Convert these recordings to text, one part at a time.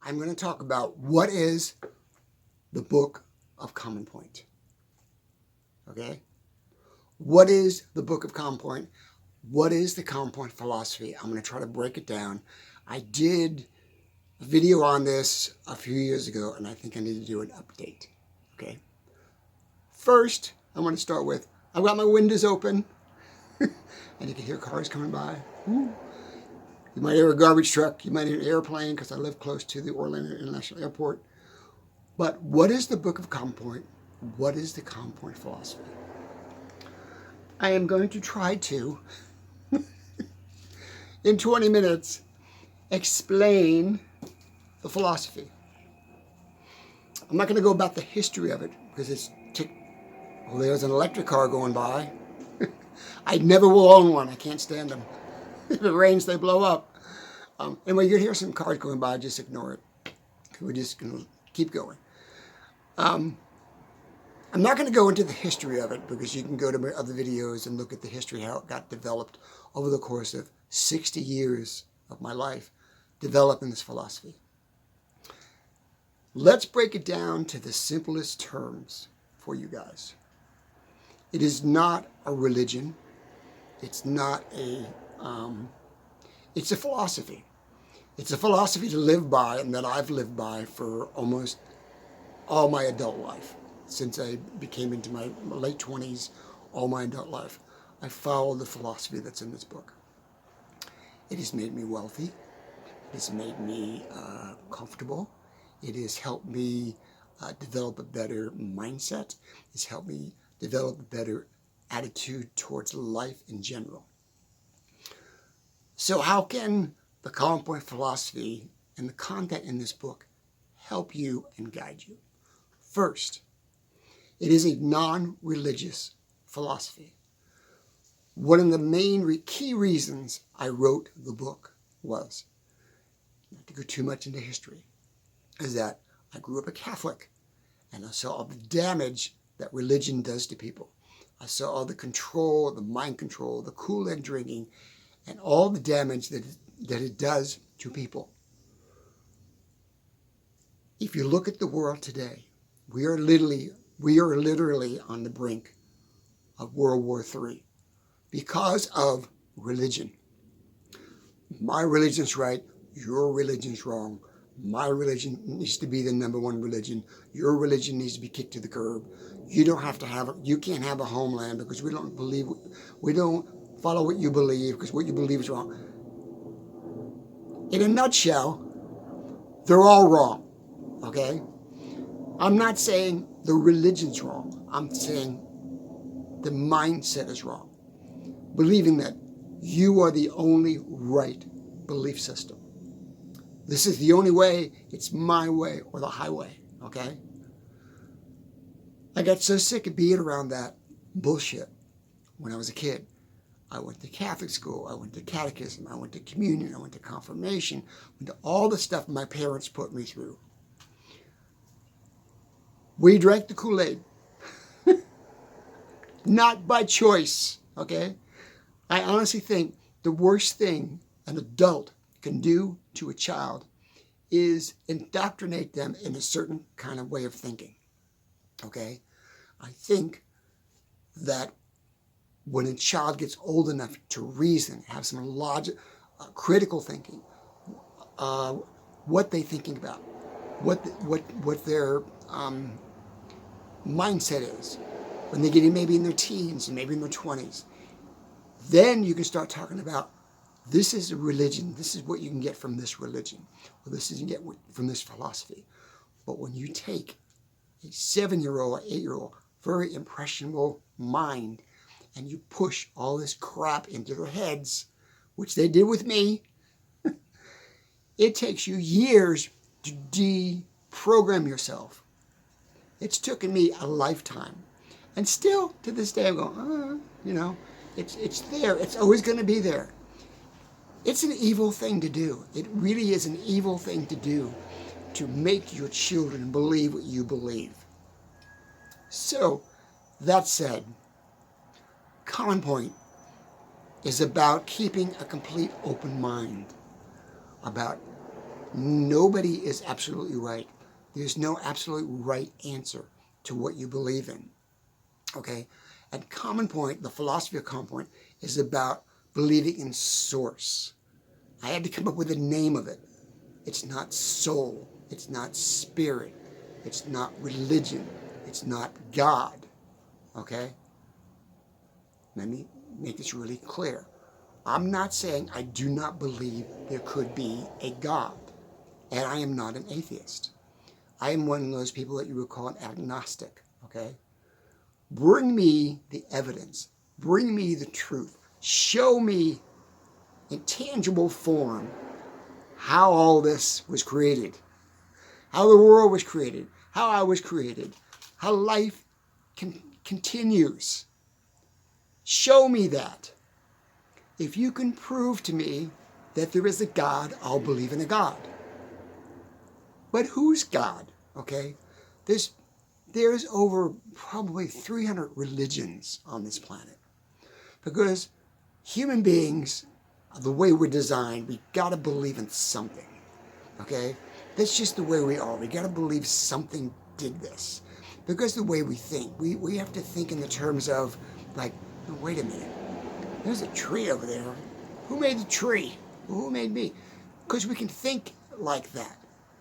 I'm going to talk about what is the Book of Common Point. Okay? What is the Book of Common Point? What is the Common Point philosophy? I'm going to try to break it down. I did a video on this a few years ago, and I think I need to do an update. Okay? First, I'm going to start with, I've got my windows open, and you can hear cars coming by. Ooh. You might hear a garbage truck. You might hear an airplane because I live close to the Orlando International Airport. But what is the Book of Common Point? What is the Common Point philosophy? I am going to try to, in 20 minutes, explain the philosophy. I'm not going to go about the history of it because it's well, there's an electric car going by. I never will own one. I can't stand them. If it rains, they blow up. Anyway, you hear some cars going by, just ignore it. We're just going to keep going. I'm not going to go into the history of it because you can go to my other videos and look at the history, how it got developed over the course of 60 years of my life, developing this philosophy. Let's break it down to the simplest terms for you guys. It is not a religion. It's not it's a philosophy. It's a philosophy to live by and that I've lived by for almost all my adult life. Since I became into my late 20s, all my adult life, I followed the philosophy that's in this book. It has made me wealthy. It has made me comfortable. It has helped me develop a better mindset. It's helped me develop a better attitude towards life in general. So how can the Common Point philosophy and the content in this book help you and guide you? First, it is a non-religious philosophy. One of the main key reasons I wrote the book was, not to go too much into history, is that I grew up a Catholic and I saw all the damage that religion does to people. I saw all the control, the mind control, the Kool-Aid drinking, and all the damage that it does to people. If you look at the world today, we are literally on the brink of World War III because of religion. My religion's right, your religion's wrong. My religion needs to be the number one religion. Your religion needs to be kicked to the curb. You can't have a homeland because we don't follow what you believe because what you believe is wrong. In a nutshell, they're all wrong, okay? I'm not saying the religion's wrong. I'm saying the mindset is wrong. Believing that you are the only right belief system. This is the only way, it's my way or the highway, okay? I got so sick of being around that bullshit when I was a kid. I went to Catholic school, I went to catechism, I went to communion, I went to confirmation, went to all the stuff my parents put me through. We drank the Kool-Aid. Not by choice, okay? I honestly think the worst thing an adult can do to a child is indoctrinate them in a certain kind of way of thinking, okay? I think that when a child gets old enough to reason, have some logic, critical thinking, what they're thinking about, what their mindset is, when they get in maybe in their teens and maybe in their 20s, then you can start talking about this is a religion, this is what you can get from this religion, or this is what you can get from this philosophy. But when you take a 7-year-old or 8-year-old, very impressionable mind, and you push all this crap into their heads, which they did with me, it takes you years to deprogram yourself. It's taken me a lifetime. And still, to this day, I'm going, it's there. It's always going to be there. It's an evil thing to do. It really is an evil thing to do to make your children believe what you believe. So, that said, Common Point is about keeping a complete open mind about Nobody is absolutely right. There's no absolute right answer to what you believe in. Okay? At Common Point, the philosophy of Common Point is about believing in source. I had to come up with a name of it. It's not soul. It's not spirit. It's not religion. It's not God. Okay? Let me make this really clear. I'm not saying I do not believe there could be a God. And I am not an atheist. I am one of those people that you would call an agnostic. Okay? Bring me the evidence. Bring me the truth. Show me in tangible form how all this was created, how the world was created, how I was created, how life continues. Show me that. If you can prove to me that there is a God, I'll believe in a God. But who's God? Okay? There's over probably 300 religions on this planet. Because human beings, the way we're designed, we got to believe in something. Okay? That's just the way we are. We got to believe something did this. Because the way we think, we have to think in the terms of, like, oh, wait a minute. There's a tree over there. Who made the tree? Who made me? Because we can think like that,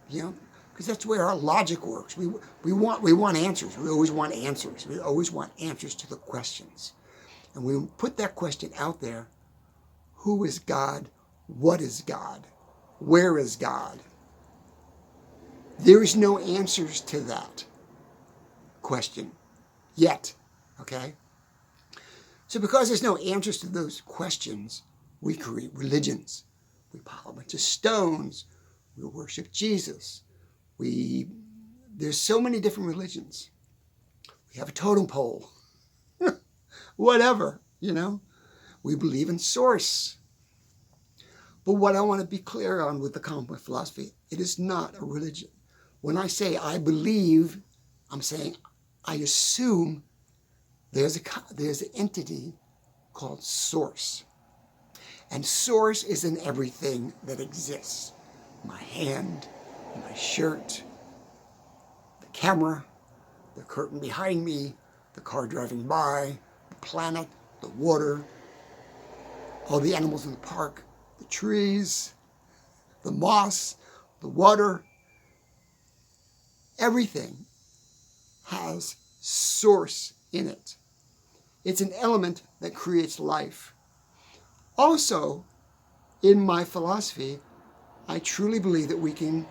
you know? Because that's where our logic works. We want answers. We always want answers. We always want answers to the questions. And we put that question out there. Who is God? What is God? Where is God? There is no answers to that question yet, okay? So because there's no answers to those questions, we create religions. We pile a bunch of stones. We worship Jesus. There's so many different religions. We have a totem pole. Whatever, you know. We believe in source. But what I want to be clear on with the Common Point philosophy, it is not a religion. When I say I believe, I'm saying I assume there's an entity called source. And source is in everything that exists. My hand, my shirt, the camera, the curtain behind me, the car driving by, the planet, the water, all the animals in the park, the trees, the moss, the water. Everything has source in it. It's an element that creates life. Also, in my philosophy, I truly believe that we can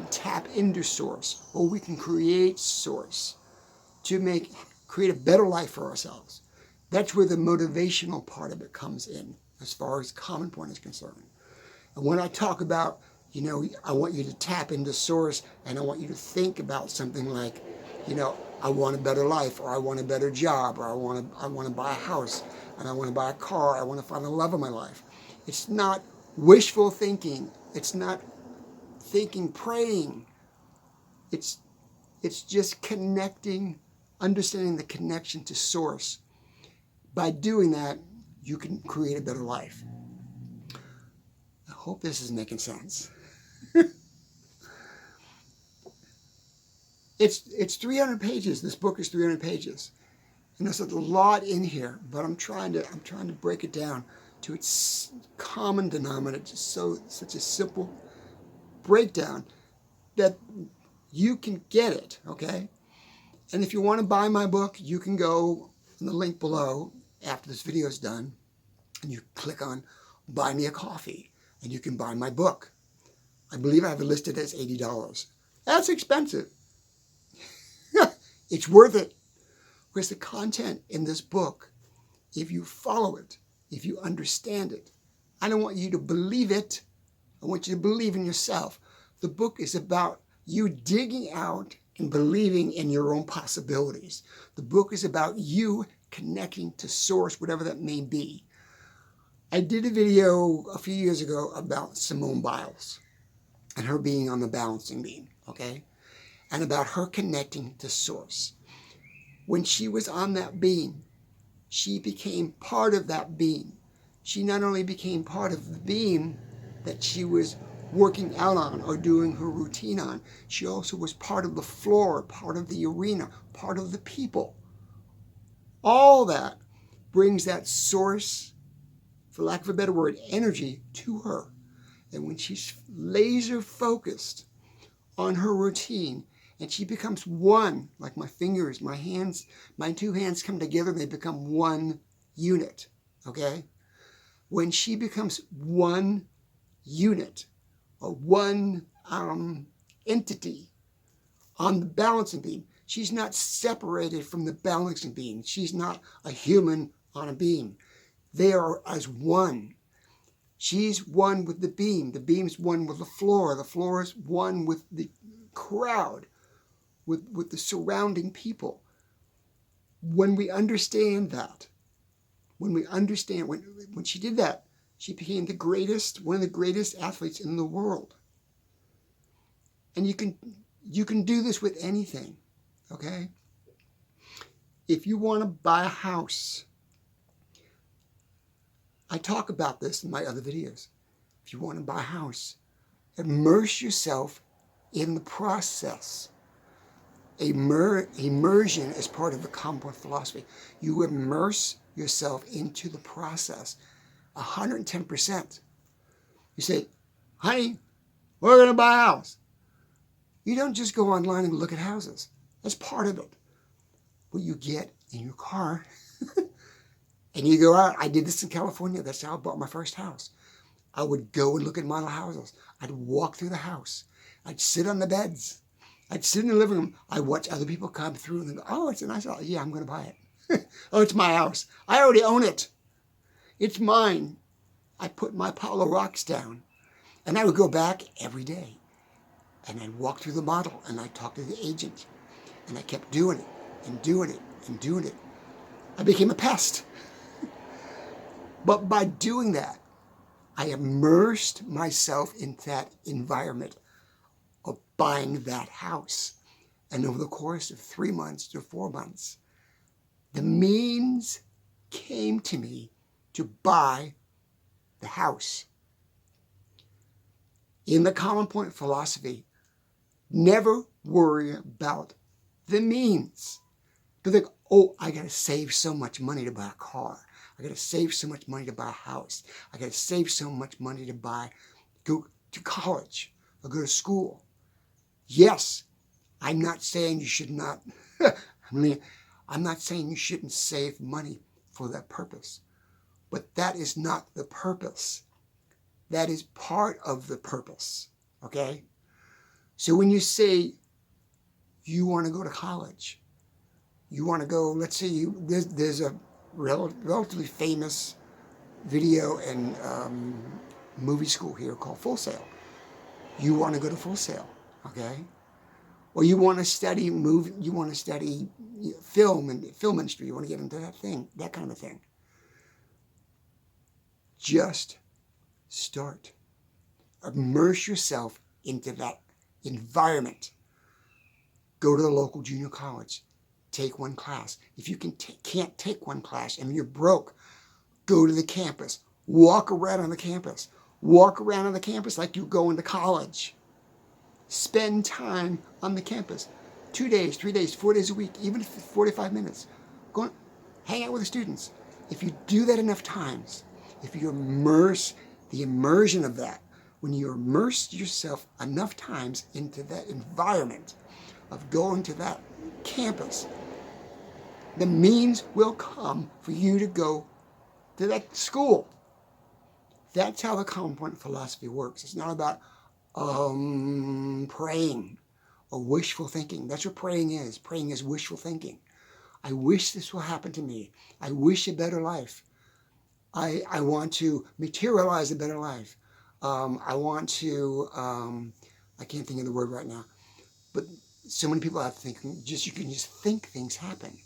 tap into source, or we can create source to create a better life for ourselves. That's where the motivational part of it comes in, as far as Common Point is concerned. And when I talk about, you know, I want you to tap into source, and I want you to think about something like, you know, I want a better life, or I want a better job, or I want to buy a house, and I want to buy a car, I want to find the love of my life. It's not wishful thinking. It's not thinking, praying. It's just connecting, understanding the connection to source. By doing that, you can create a better life. I hope this is making sense. It's 300 pages. This book is 300 pages. And there's a lot in here, but I'm trying to break it down to its common denominator, just such a simple breakdown that you can get it, okay? And if you want to buy my book, you can go in the link below after this video is done, and you click on Buy Me a Coffee, and you can buy my book. I believe I have it listed as $80. That's expensive. It's worth it. Because the content in this book, if you follow it, if you understand it, I don't want you to believe it. I want you to believe in yourself. The book is about you digging out and believing in your own possibilities. The book is about you connecting to source, whatever that may be. I did a video a few years ago about Simone Biles and her being on the balancing beam, okay? And about her connecting to source. When she was on that beam, she became part of that beam. She not only became part of the beam that she was working out on or doing her routine on. She also was part of the floor, part of the arena, part of the people. All that brings that source, for lack of a better word, energy to her. And when she's laser focused on her routine and she becomes one, like my fingers, my hands, my two hands come together and they become one unit, okay? When she becomes one unit or one entity on the balancing beam, she's not separated from the balancing beam. She's not a human on a beam. They are as one. She's one with the beam. The beam's one with the floor. The floor is one with the crowd, with the surrounding people. When we understand that, when she did that, she became one of the greatest athletes in the world. And you can do this with anything, okay? If you want to buy a house, I talk about this in my other videos. If you want to buy a house, immerse yourself in the process. Immersion is part of the commonpoint philosophy. You immerse yourself into the process 110%. You say, honey, we're going to buy a house. You don't just go online and look at houses. That's part of it. But you get in your car and you go out. I did this in California. That's how I bought my first house. I would go and look at model houses. I'd walk through the house. I'd sit on the beds. I'd sit in the living room. I'd watch other people come through and go, oh, it's a nice house. Yeah, I'm going to buy it. Oh, it's my house. I already own it. It's mine. I put my pile of rocks down. And I would go back every day. And I'd walk through the model and I'd talk to the agent. And I kept doing it and doing it and doing it. I became a pest. But by doing that, I immersed myself in that environment of buying that house. And over the course of 3 months to 4 months, the means came to me to buy the house. In the common point philosophy, never worry about the means. Don't think, oh, I got to save so much money to buy a car. I got to save so much money to buy a house. I got to save so much money to go to college or go to school. Yes, I'm not saying you should not. I'm not saying you shouldn't save money for that purpose. But that is not the purpose. That is part of the purpose, okay? So when you say you want to go to college, you want to go, let's say there's a relatively famous video and movie school here called Full Sail. You want to go to Full Sail, okay? Or you want to study film and film industry. You want to get into that kind of thing. Just start. Immerse yourself into that environment. Go to the local junior college. Take one class. If you can't take one class and you're broke, go to the campus. Walk around on the campus. Walk around on the campus like you're going to college. Spend time on the campus. 2 days, 3 days, 4 days a week, even if it's 45 minutes. Go and hang out with the students. If you do that enough times, if you immerse the immersion of that, when you immerse yourself enough times into that environment of going to that campus, the means will come for you to go to that school. That's how the common point philosophy works. It's not about praying or wishful thinking. That's what praying is. Praying is wishful thinking. I wish this will happen to me. I wish a better life. I want to materialize a better life. I want to, I can't think of the word right now, but so many people are thinking, you can just think things happen.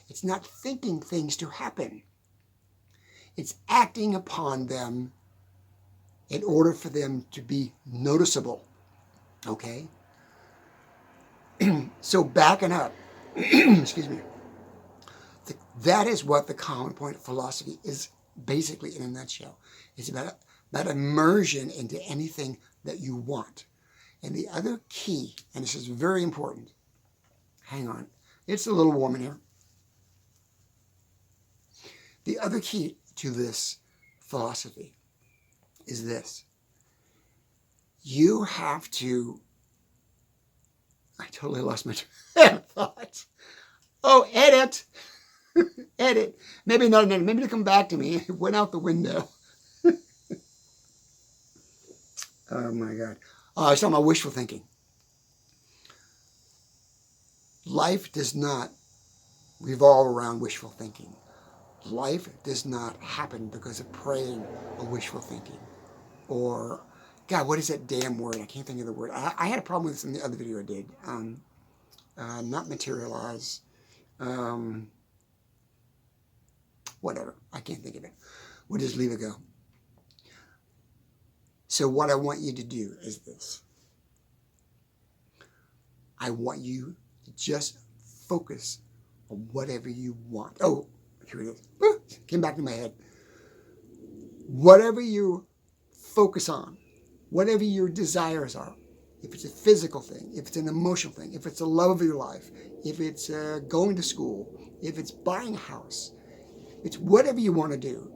It's not thinking things to happen. It's acting upon them in order for them to be noticeable, okay? So backing up, excuse me, that is what the common point philosophy is basically in a nutshell. It's about immersion into anything that you want. And the other key, and this is very important, hang on, it's a little warm in here. The other key to this philosophy is this. You have to, I totally lost my train of thought. Oh, edit. Edit. Maybe not, maybe to come back to me. It went out the window. Oh my God. I was talking about wishful thinking. Life does not revolve around wishful thinking. Life does not happen because of praying or wishful thinking. Or, God, what is that damn word? I can't think of the word. I had a problem with this in the other video I did. Not materialize. Whatever. I can't think of it. We'll just leave it go. So what I want you to do is this. I want you to just focus on whatever you want. Oh, here it is. Came back to my head. Whatever you focus on, whatever your desires are, if it's a physical thing, if it's an emotional thing, if it's the love of your life, if it's going to school, if it's buying a house, it's whatever you want to do,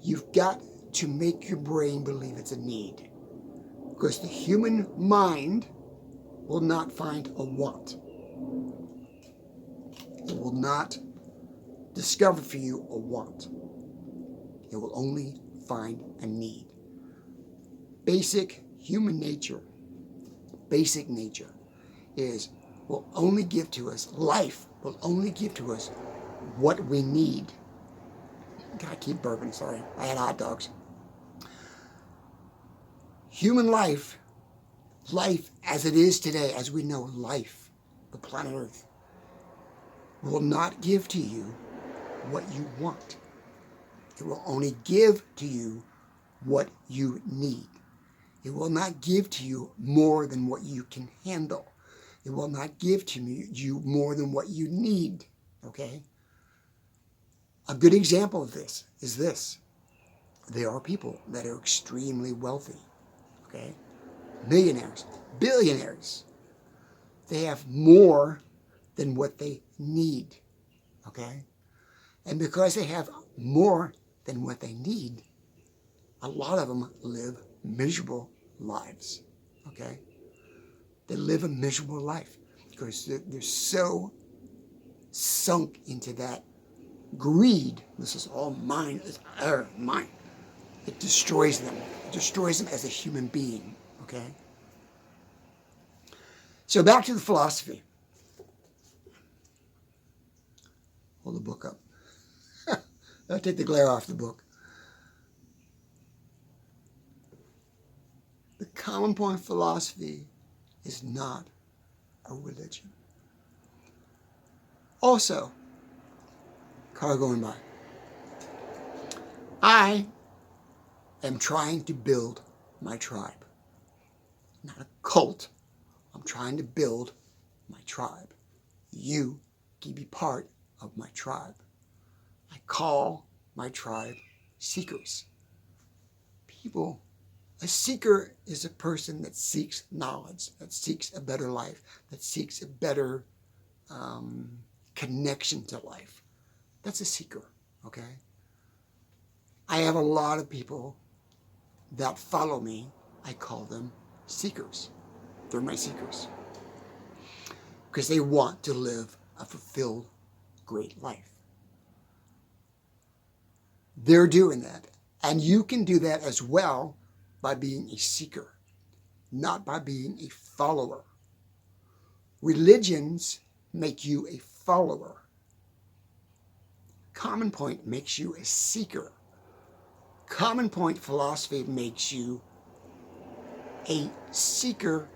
you've got to make your brain believe it's a need. Because the human mind will not find a want. It will not discover for you a want. It will only find a need. Basic human nature, basic nature will only give to us, life will only give to us what we need. I keep burping, sorry. I had hot dogs. Human life as it is today, as we know life, the planet Earth, will not give to you what you want. It will only give to you what you need. It will not give to you more than what you can handle. It will not give to you more than what you need, okay? A good example of this is this. There are people that are extremely wealthy, okay? Millionaires, billionaires. They have more than what they need, okay? And because they have more than what they need, a lot of them live miserable lives, okay? They live a miserable life because they're so sunk into that greed. This is all mine, it's mine. It destroys them. It destroys them as a human being, okay? So back to the philosophy. Hold the book up. I'll take the glare off the book. The common point philosophy is not a religion. Also, car going by. I am trying to build my tribe. Not a cult. I'm trying to build my tribe. You can be part of my tribe. I call my tribe seekers. People, a seeker is a person that seeks knowledge, that seeks a better life, that seeks a better connection to life. That's a seeker, okay? I have a lot of people that follow me. I call them seekers. They're my seekers. Because they want to live a fulfilled, great life. They're doing that. And you can do that as well by being a seeker, not by being a follower. Religions make you a follower. Common Point makes you a seeker. Common Point philosophy makes you a seeker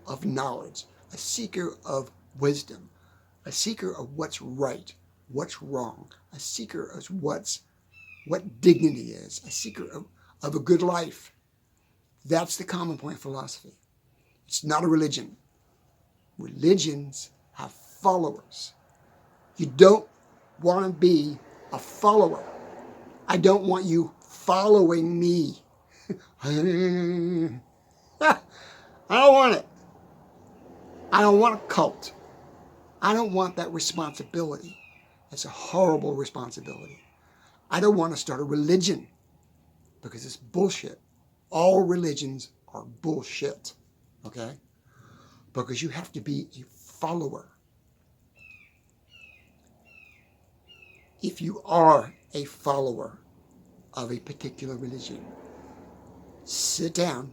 of knowledge, a seeker of wisdom, a seeker of what's right, what's wrong, a seeker of what dignity is, a seeker of a good life. That's the Common Point philosophy. It's not a religion. Religions have followers. You don't want to be a follower. I don't want you following me. I don't want it. I don't want a cult. I don't want that responsibility. It's a horrible responsibility. I don't want to start a religion because it's bullshit. All religions are bullshit, okay? Because you have to be a follower. If you are a follower of a particular religion, sit down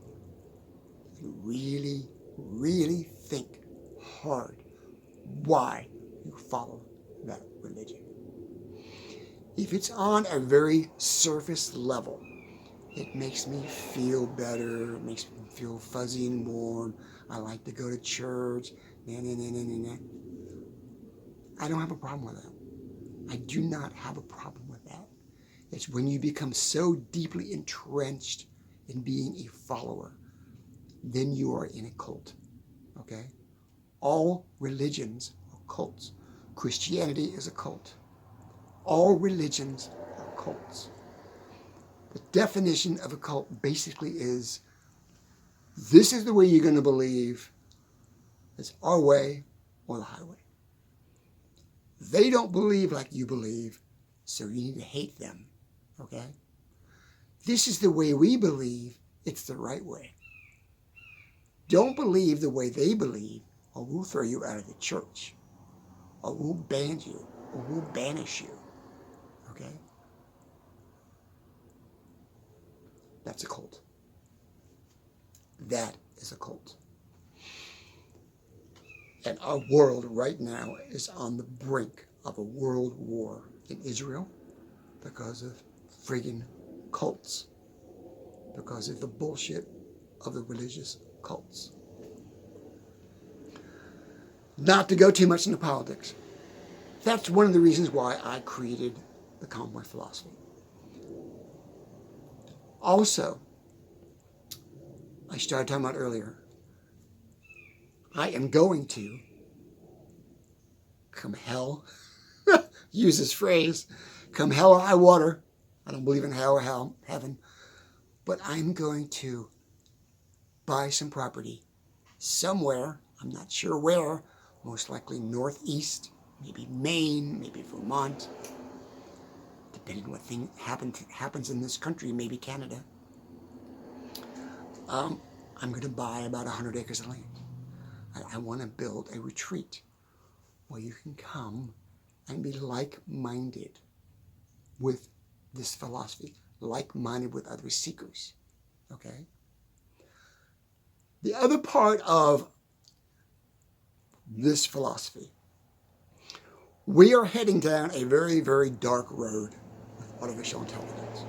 and really, really think hard why you follow that religion. If it's on a very surface level, it makes me feel better, it makes me feel fuzzy and warm, I like to go to church, I don't have a problem with that. I do not have a problem with that. It's when you become so deeply entrenched in being a follower, then you are in a cult, okay? All religions are cults. Christianity is a cult. All religions are cults. The definition of a cult basically is, this is the way you're going to believe. It's our way or the highway. They don't believe like you believe, so you need to hate them, okay? This is the way we believe. It's the right way. Don't believe the way they believe, or we'll throw you out of the church, or we'll ban you, or we'll banish you, okay? That's a cult. That is a cult. And our world right now is on the brink of a world war in Israel because of friggin' cults, because of the bullshit of the religious cults. Not to go too much into politics. That's one of the reasons why I created the conjoined philosophy. Also, I started talking about earlier, I am going to, come hell, use this phrase, come hell or high water, I don't believe in hell or heaven, but I'm going to buy some property somewhere, I'm not sure where, most likely northeast, maybe Maine, maybe Vermont, depending on what thing happens in this country, maybe Canada. I'm going to buy about 100 acres of land. I want to build a retreat where you can come and be like-minded with this philosophy, like-minded with other seekers, okay? The other part of this philosophy, we are heading down a very, very dark road with artificial intelligence.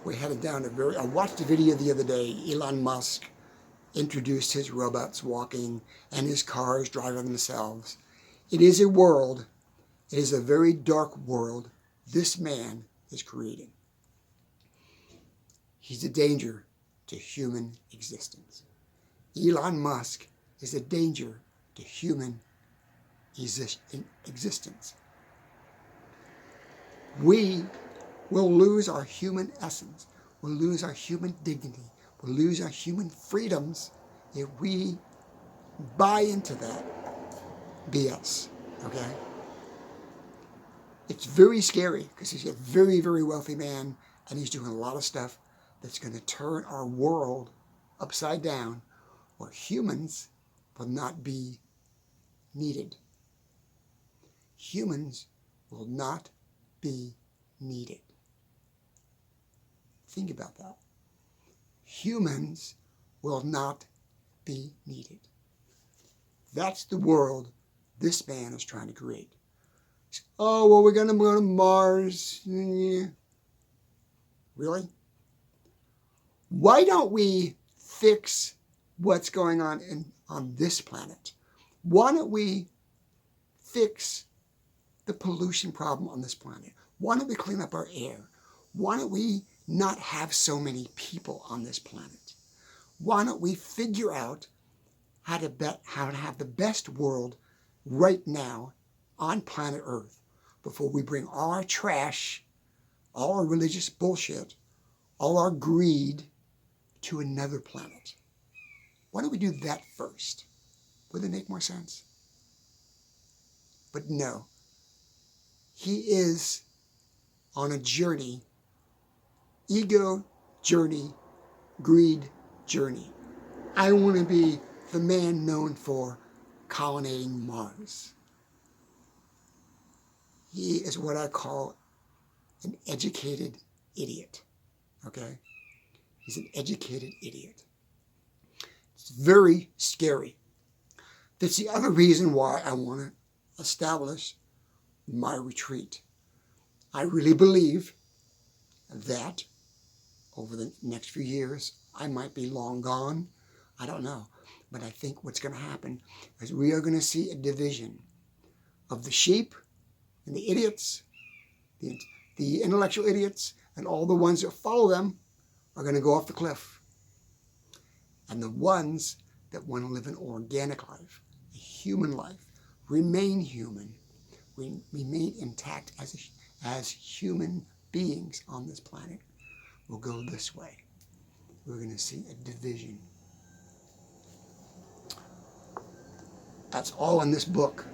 We're headed down I watched a video the other day, Elon Musk introduced his robots walking and his cars driving themselves. It is a world, it is a very dark world this man is creating. He's a danger to human existence. Elon Musk is a danger to human existence. We will lose our human essence, we'll lose our human dignity, we'll lose our human freedoms if we buy into that BS, okay? It's very scary because he's a very, very wealthy man and he's doing a lot of stuff that's going to turn our world upside down where humans will not be needed. Humans will not be needed. Think about that. Humans will not be needed. That's the world this man is trying to create. Oh, well, we're going to go to Mars. Really? Why don't we fix what's going on on this planet? Why don't we fix the pollution problem on this planet? Why don't we clean up our air? Why don't we not have so many people on this planet? Why don't we figure out how to have the best world right now on planet Earth before we bring all our trash, all our religious bullshit, all our greed to another planet? Why don't we do that first? Would that make more sense? But no, he is on a journey, ego journey, greed journey. I want to be the man known for colonizing Mars. He is what I call an educated idiot, okay? He's an educated idiot. It's very scary. That's the other reason why I want to establish my retreat. I really believe that over the next few years, I might be long gone. I don't know. But I think what's going to happen is we are going to see a division of the sheep and the idiots, the intellectual idiots, and all the ones that follow them are going to go off the cliff. And the ones that want to live an organic life, a human life, remain human, remain intact as human beings on this planet, will go this way. We're going to see a division. That's all in this book.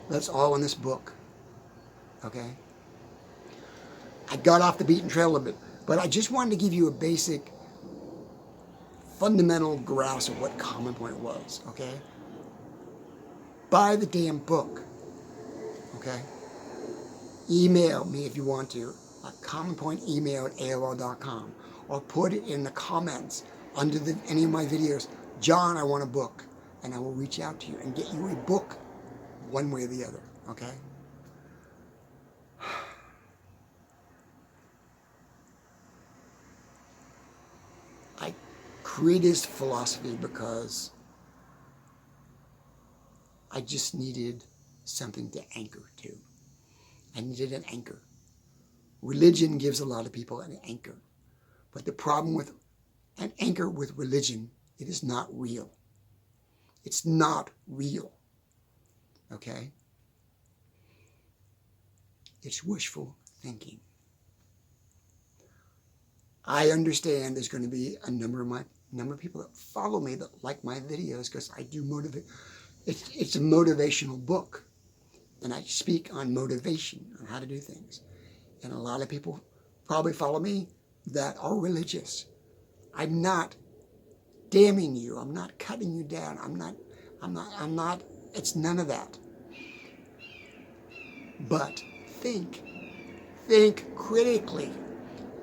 That's all in this book. Okay? I got off the beaten trail a bit, but I just wanted to give you a basic, fundamental grasp of what Common Point was. Okay? Buy the damn book. Okay? Email me if you want to at commonpointemail@aol.com, or put it in the comments under any of my videos. John, I want a book. And I will reach out to you and get you a book one way or the other, okay? I created this philosophy because I just needed something to anchor to. I needed an anchor. Religion gives a lot of people an anchor. But the problem with an anchor with religion, it is not real. It's not real, okay? It's wishful thinking. I understand there's going to be a number of people that follow me that like my videos because I do motivate. It's a motivational book, and I speak on motivation, on how to do things. And a lot of people probably follow me that are religious. I'm not damning you. I'm not cutting you down. I'm not, it's none of that. But think critically.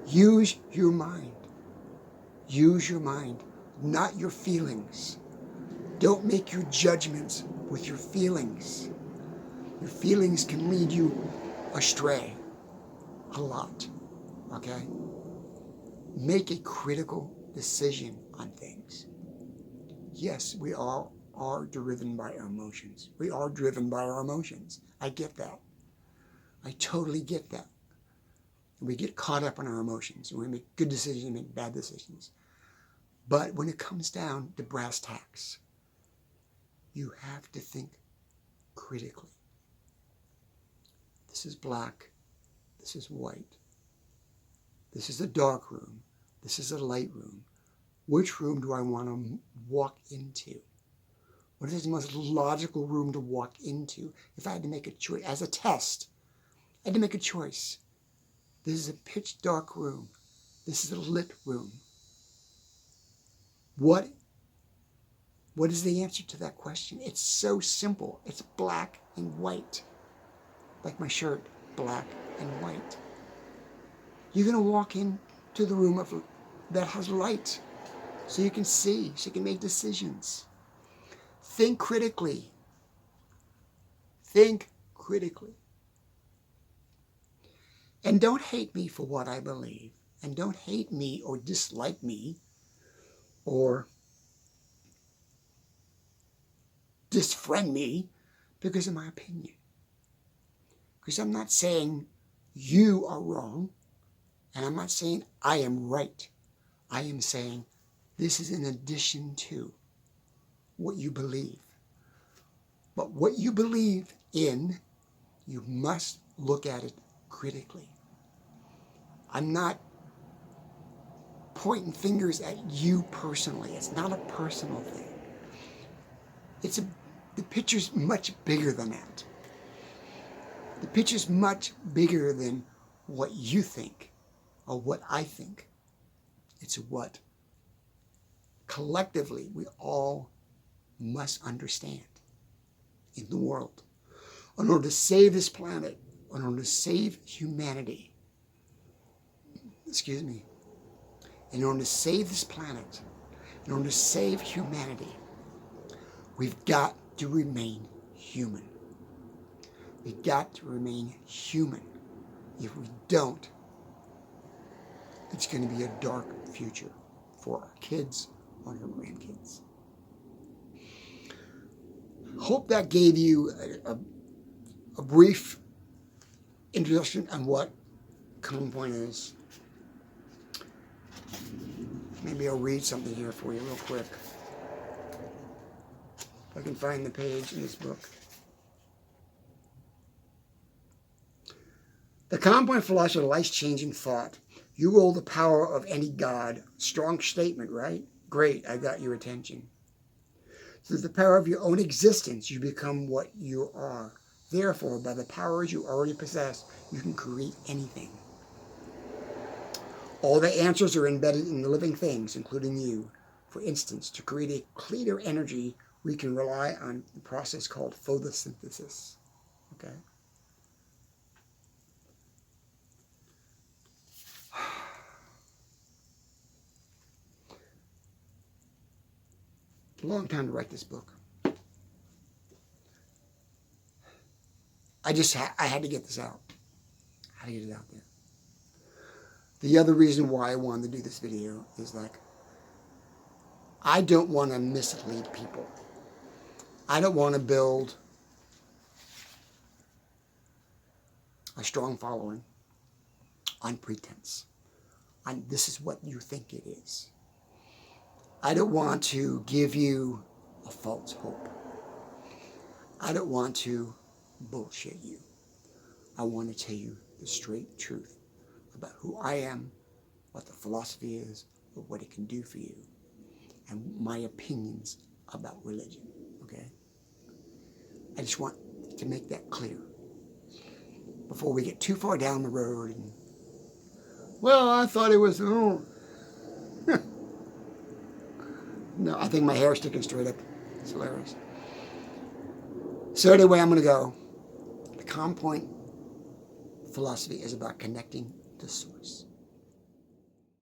Use your mind. Use your mind, not your feelings. Don't make your judgments with your feelings. Your feelings can lead you astray a lot, okay? Make a critical decision on things. Yes, we all are driven by our emotions. We are driven by our emotions. I get that. I totally get that. We get caught up in our emotions. We make good decisions and make bad decisions. But when it comes down to brass tacks, you have to think critically. This is black. This is white. This is a dark room. This is a light room. Which room do I want to walk into? What is the most logical room to walk into? If I had to make a choice, as a test, I had to make a choice. This is a pitch dark room. This is a lit room. What is the answer to that question? It's so simple. It's black and white. Like my shirt, black and white. You're going to walk into the room that has light so you can see, so you can make decisions. Think critically. Think critically. And don't hate me for what I believe. And don't hate me or dislike me or disfriend me because of my opinion. Because I'm not saying you are wrong, and I'm not saying I am right. I am saying this is in addition to what you believe. But what you believe in, you must look at it critically. I'm not pointing fingers at you personally. It's not a personal thing. The picture's much bigger than that. The picture's much bigger than what you think or what I think. It's what collectively we all must understand in the world. In order to save this planet, in order to save humanity, in order to save this planet, in order to save humanity, we've got to remain human. We've got to remain human. If we don't, it's going to be a dark future for our kids or our grandkids. Hope that gave you a brief introduction on what common point is. Maybe I'll read something here for you real quick. If I can find the page in this book. The common point philosophy of life-changing thought. You hold the power of any God. Strong statement, right? Great, I got your attention. Through the power of your own existence, you become what you are. Therefore, by the powers you already possess, you can create anything. All the answers are embedded in the living things, including you. For instance, to create a cleaner energy, we can rely on the process called photosynthesis. Okay? A long time to write this book. I had to get this out. I had to get it out there. The other reason why I wanted to do this video is I don't want to mislead people. I don't want to build a strong following on pretense. This is what you think it is. I don't want to give you a false hope. I don't want to bullshit you. I want to tell you the straight truth about who I am, what the philosophy is, or what it can do for you, and my opinions about religion, okay? I just want to make that clear before we get too far down the road and, well, I thought it was, oh. No, I think my hair's sticking straight up. It's hilarious. So anyway, I'm going to go. The common point philosophy is about connecting to source.